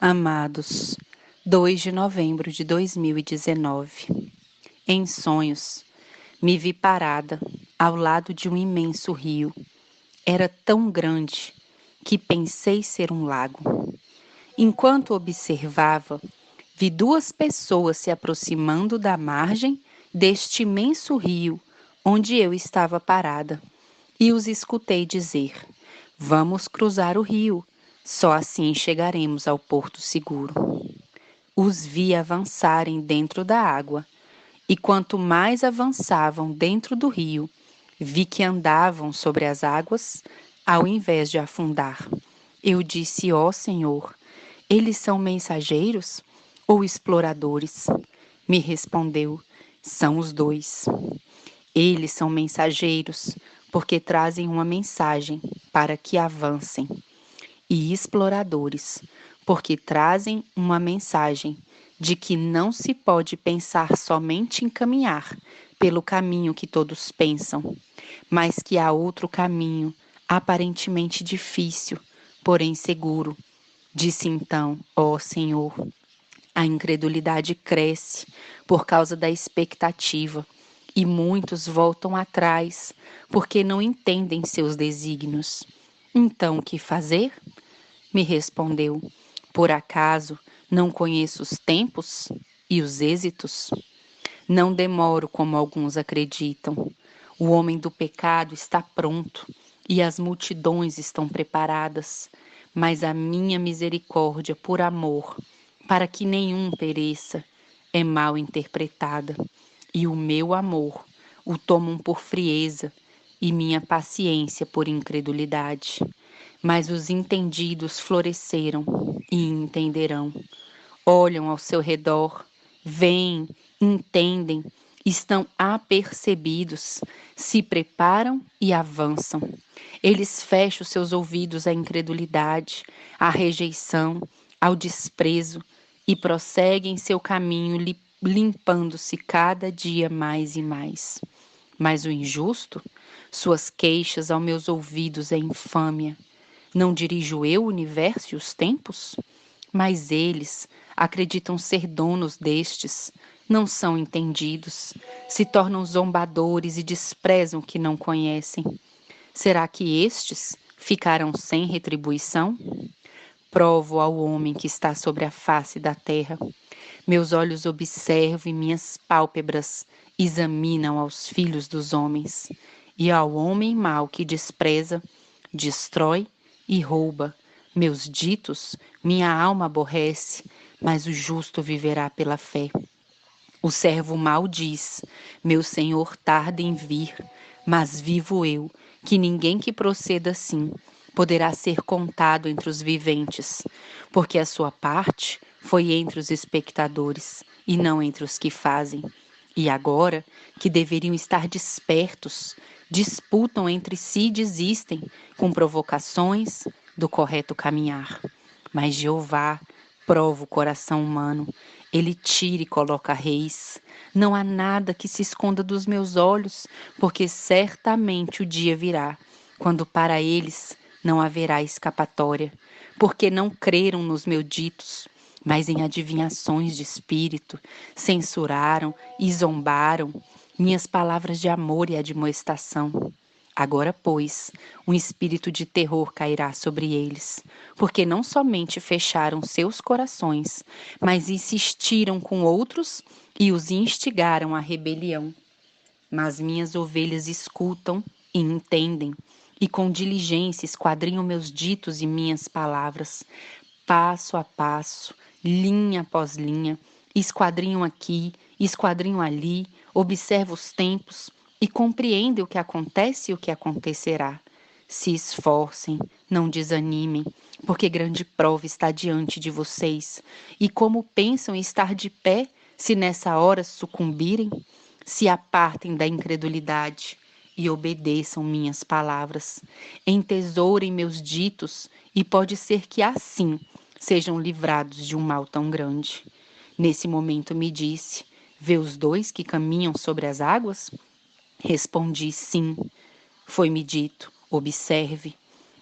Amados, 2 de novembro de 2019. Em sonhos, me vi parada ao lado de um imenso rio. Era tão grande que pensei ser um lago. Enquanto observava, vi duas pessoas se aproximando da margem deste imenso rio onde eu estava parada, e os escutei dizer: Vamos cruzar o rio, só assim chegaremos ao porto seguro. Os vi avançarem dentro da água, e quanto mais avançavam dentro do rio, vi que andavam sobre as águas, ao invés de afundar. Eu disse: Ó Senhor, eles são mensageiros ou exploradores? Me respondeu: São os dois. Eles são mensageiros, porque trazem uma mensagem para que avancem, e exploradores, porque trazem uma mensagem de que não se pode pensar somente em caminhar pelo caminho que todos pensam, mas que há outro caminho, aparentemente difícil, porém seguro. Disse então: Ó Senhor, a incredulidade cresce por causa da expectativa, e muitos voltam atrás porque não entendem seus desígnios. Então, o que fazer? Me respondeu: Por acaso não conheço os tempos e os êxitos? Não demoro como alguns acreditam. O homem do pecado está pronto e as multidões estão preparadas, mas a minha misericórdia por amor, para que nenhum pereça, é mal interpretada, e o meu amor o tomam por frieza e minha paciência por incredulidade. Mas os entendidos floresceram e entenderão. Olham ao seu redor, veem, entendem, estão apercebidos, se preparam e avançam. Eles fecham seus ouvidos à incredulidade, à rejeição, ao desprezo e prosseguem seu caminho limpando-se cada dia mais e mais. Mas o injusto, suas queixas aos meus ouvidos é infâmia. Não dirijo eu o universo e os tempos? Mas eles acreditam ser donos destes, não são entendidos, se tornam zombadores e desprezam o que não conhecem. Será que estes ficarão sem retribuição? Provo ao homem que está sobre a face da terra. Meus olhos observam e minhas pálpebras examinam aos filhos dos homens. E ao homem mau que despreza, destrói e rouba. Meus ditos, minha alma aborrece, mas o justo viverá pela fé. O servo mau diz: Meu senhor tarda em vir, mas vivo eu, que ninguém que proceda assim poderá ser contado entre os viventes, porque a sua parte foi entre os espectadores e não entre os que fazem. E agora, que deveriam estar despertos, disputam entre si e desistem, com provocações do correto caminhar. Mas Jeová prova o coração humano, ele tira e coloca reis. Não há nada que se esconda dos meus olhos, porque certamente o dia virá, quando para eles não haverá escapatória, porque não creram nos meus ditos, mas em adivinhações de espírito, censuraram e zombaram minhas palavras de amor e admoestação. Agora, pois, um espírito de terror cairá sobre eles, porque não somente fecharam seus corações, mas insistiram com outros e os instigaram à rebelião. Mas minhas ovelhas escutam e entendem, e com diligência esquadrinham meus ditos e minhas palavras, passo a passo, linha após linha, esquadrinham aqui, esquadrinham ali, observam os tempos e compreendem o que acontece e o que acontecerá. Se esforcem, não desanimem, porque grande prova está diante de vocês. E como pensam estar de pé se nessa hora sucumbirem? Se apartem da incredulidade e obedeçam minhas palavras. Entesourem meus ditos, e pode ser que assim sejam livrados de um mal tão grande. Nesse momento me disse: Vê os dois que caminham sobre as águas? Respondi: sim. Foi-me dito: observe.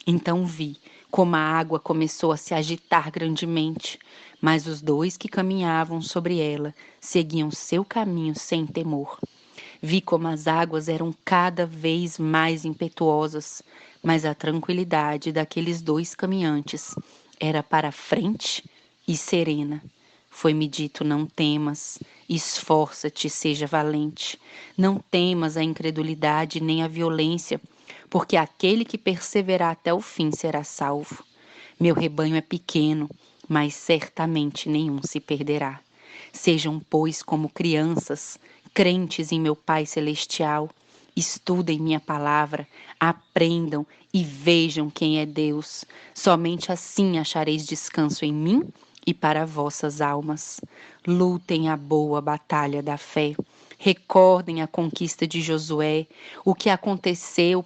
Então vi como a água começou a se agitar grandemente, mas os dois que caminhavam sobre ela seguiam seu caminho sem temor. Vi como as águas eram cada vez mais impetuosas, mas a tranquilidade daqueles dois caminhantes era para frente e serena. Foi-me dito: não temas, esforça-te, seja valente. Não temas a incredulidade nem a violência, porque aquele que perseverar até o fim será salvo. Meu rebanho é pequeno, mas certamente nenhum se perderá. Sejam, pois, como crianças, crentes em meu Pai Celestial. Estudem minha palavra, aprendam e vejam quem é Deus. Somente assim achareis descanso em mim e para vossas almas. Lutem a boa batalha da fé. Recordem a conquista de Josué, o que aconteceu,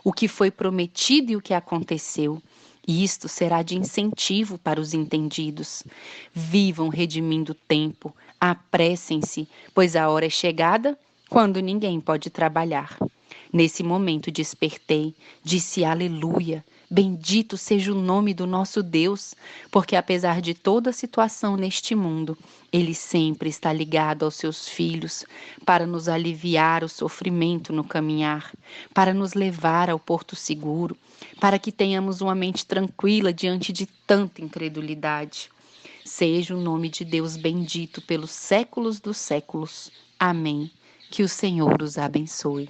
o que foi prometido e o que aconteceu. E isto será de incentivo para os entendidos. Vivam redimindo o tempo, apressem-se, pois a hora é chegada quando ninguém pode trabalhar. Nesse momento despertei, disse aleluia, bendito seja o nome do nosso Deus, porque apesar de toda a situação neste mundo, Ele sempre está ligado aos seus filhos para nos aliviar o sofrimento no caminhar, para nos levar ao porto seguro, para que tenhamos uma mente tranquila diante de tanta incredulidade. Seja o nome de Deus bendito pelos séculos dos séculos. Amém. Que o Senhor os abençoe.